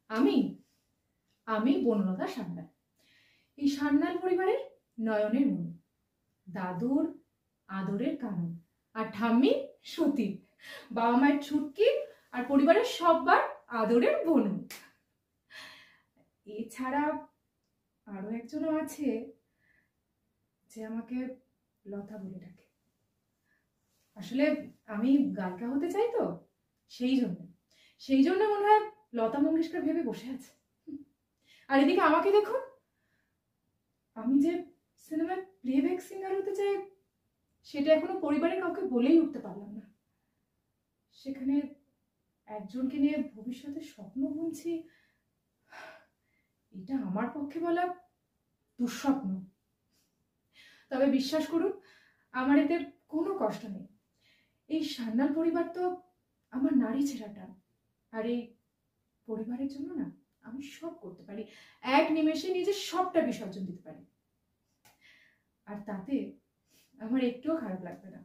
আমি আমি বনলতা সান্যাল, এই সান্যাল পরিবারের নয়নের মণি, দাদুর আদরের কানন, আর ঠাম্মি সতী, বাবা মায়ের ছুটকি, আর পরিবারের সবার আদরের বনু। এছাড়া আরো একজনও আছে যে আমাকে লতা বলে ডাকে। আসলে আমি গায়িকা হতে চাই তো, সেই জন্য মনে হয় লতা মঙ্গেশকর ভেবে বসে আছে। আর এদিকে আমাকে দেখুন, আমি যে সিনেমায় প্লেব্যাক সিঙ্গার হতে চাই সেটা এখনো পরিবারের কাউকে বলেই উঠতে পারলাম না। সেখানে একজনকে নিয়ে ভবিষ্যতে স্বপ্ন বুনছি, এটা আমার পক্ষে বলা দুঃস্বপ্ন। তবে বিশ্বাস করুন, আমার এতে কোনো কষ্ট নেই। এই সান্যাল পরিবার তো আমার নারী ছেঁড়াটা, আর এই পরিবারের জন্য না আমি সব করতে পারি, এক নিমেষে নিজের সবটা বিসর্জন দিতে পারি, আর তাতে আমার একটুও খারাপ লাগবে না।